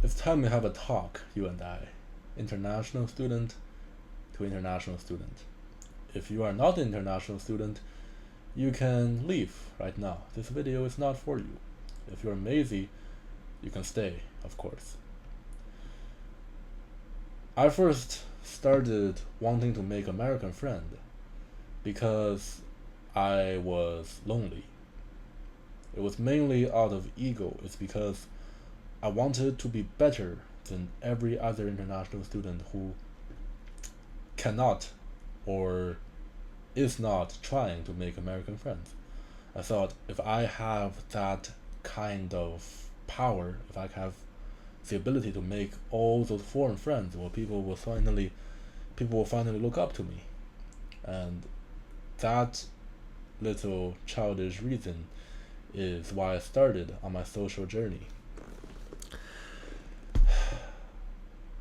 It's time we have a talk, you and I. International student to international student. If you are not an international student, you can leave right now. This video is not for you. If you're Maisie, you can stay, of course. I first started wanting to make American friend because I was lonely. It was mainly out of ego. It's because I wanted to be better than every other international student who cannot or is not trying to make American friends. I thought if I have that kind of power, if I have the ability to make all those foreign friends, well, people will finally look up to me. And that little childish reason is why I started on my social journey.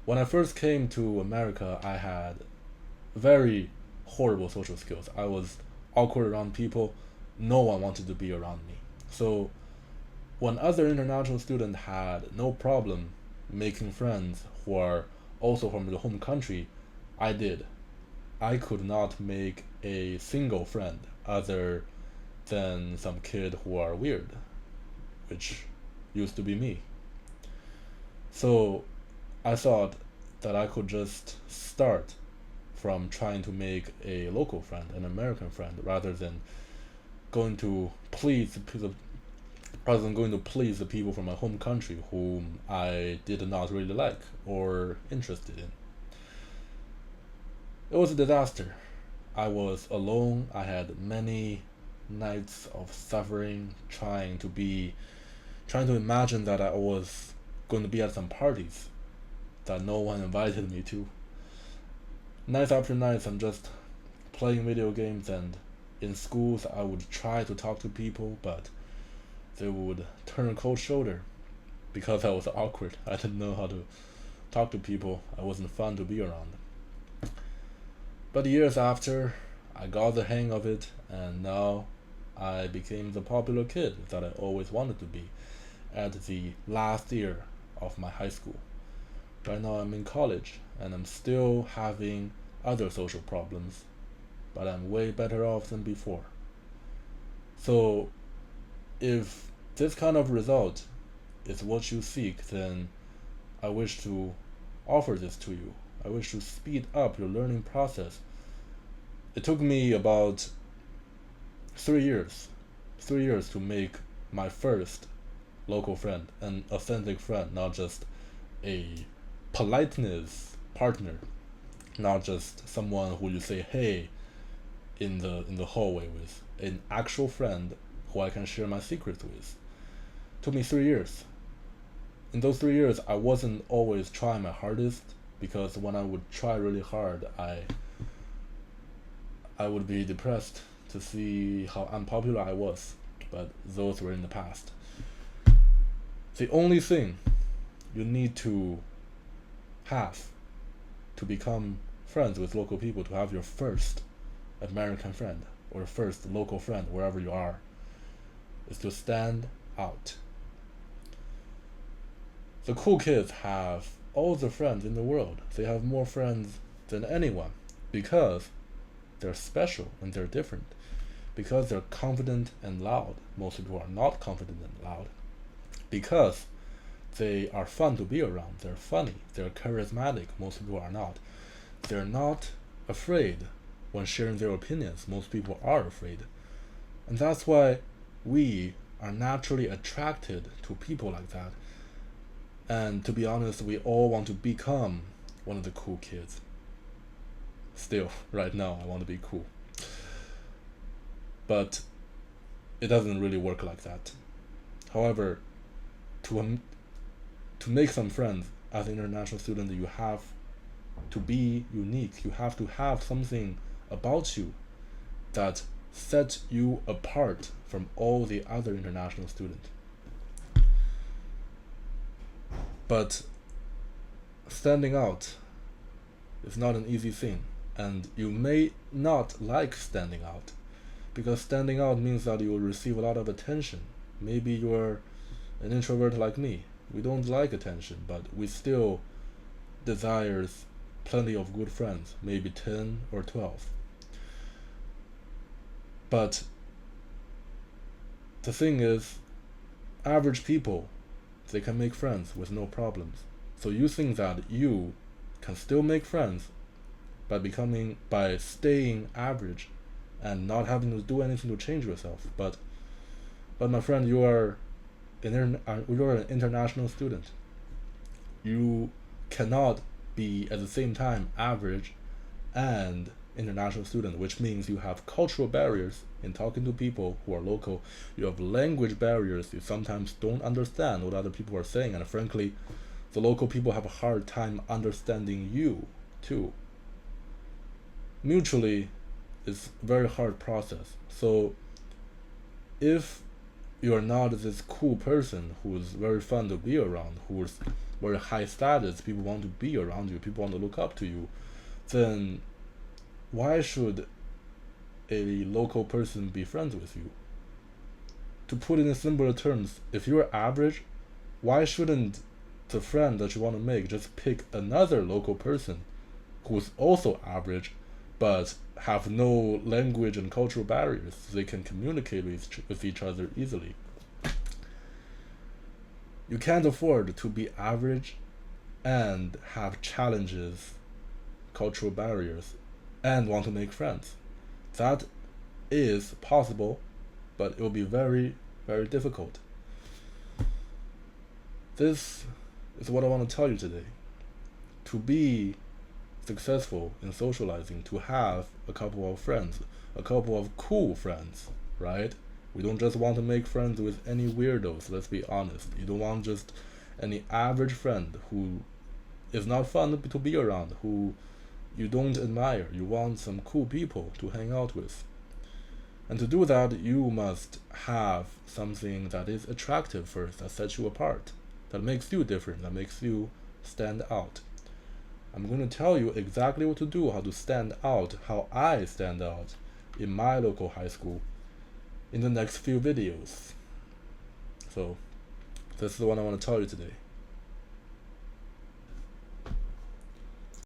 When I first came to America, I had very horrible social skills. I was awkward around people. No one wanted to be around me. So when other international students had no problem making friends who are also from the home country, I did. I could not make a single friend other than some kid who are weird, which used to be me. So I thought that I could just start from trying to make a local friend, an American friend, rather than going to please the people from my home country whom I did not really like or interested in. It was a disaster. I was alone. I had many nights of suffering trying to imagine that I was going to be at some parties that no one invited me to. Nights after nights, I'm just playing video games, and in schools I would try to talk to people, but they would turn a cold shoulder because I was awkward. I didn't know how to talk to people. I wasn't fun to be around. But years after, I got the hang of it, and now I became the popular kid that I always wanted to be at the last year of my high school. Right now I'm in college, and I'm still having other social problems, but I'm way better off than before. So if this kind of result is what you seek, then I wish to offer this to you. I wish to speed up your learning process. It took me about 3 years to make my first local friend, an authentic friend, not just a politeness partner, not just someone who you say hey in the hallway with, an actual friend who I can share my secrets with. It took me 3 years. In those 3 years, I wasn't always trying my hardest, because when I would try really hard, I would be depressed to see how unpopular I was, but those were in the past. The only thing you need to have to become friends with local people, to have your first American friend or first local friend wherever you are, is to stand out. The cool kids have all the friends in the world. They have more friends than anyone because they're special and they're different. Because they're confident and loud. Most people are not confident and loud. Because they are fun to be around. They're funny. They're charismatic. Most people are not. They're not afraid when sharing their opinions. Most people are afraid. And that's why we are naturally attracted to people like that. And to be honest, we all want to become one of the cool kids. Still, right now, I want to be cool. But it doesn't really work like that. However, to make some friends as an international student, you have to be unique. You have to have something about you that sets you apart from all the other international students. But standing out is not an easy thing, and you may not like standing out, because standing out means that you will receive a lot of attention. Maybe you're an introvert like me, We don't like attention, but we still desires plenty of good friends, maybe 10 or 12. But the thing is, average people, they can make friends with no problems. So you think that you can still make friends by staying average and not having to do anything to change yourself. But my friend, you are an international student. You cannot be at the same time average and international student, which means you have cultural barriers in talking to people who are local. You have language barriers. You sometimes don't understand what other people are saying, and frankly, the local people have a hard time understanding you too. Mutually, it's a very hard process. So if you're not this cool person who's very fun to be around, who's very high status, people want to be around you, people want to look up to you, then why should a local person be friends with you? To put it in simpler terms, if you're average, why shouldn't the friend that you want to make just pick another local person who's also average but have no language and cultural barriers so they can communicate with each other easily? You can't afford to be average and have challenges, cultural barriers, and want to make friends. That is possible, but it will be very, very difficult. This is what I want to tell you today. To be successful in socializing, to have a couple of friends, a couple of cool friends, right? We don't just want to make friends with any weirdos, let's be honest. You don't want just any average friend who is not fun to be around, who you don't admire. You want some cool people to hang out with. And to do that, you must have something that is attractive first, that sets you apart, that makes you different, that makes you stand out. I'm going to tell you exactly what to do, how to stand out, how I stand out in my local high school in the next few videos. So, this is the one I want to tell you today.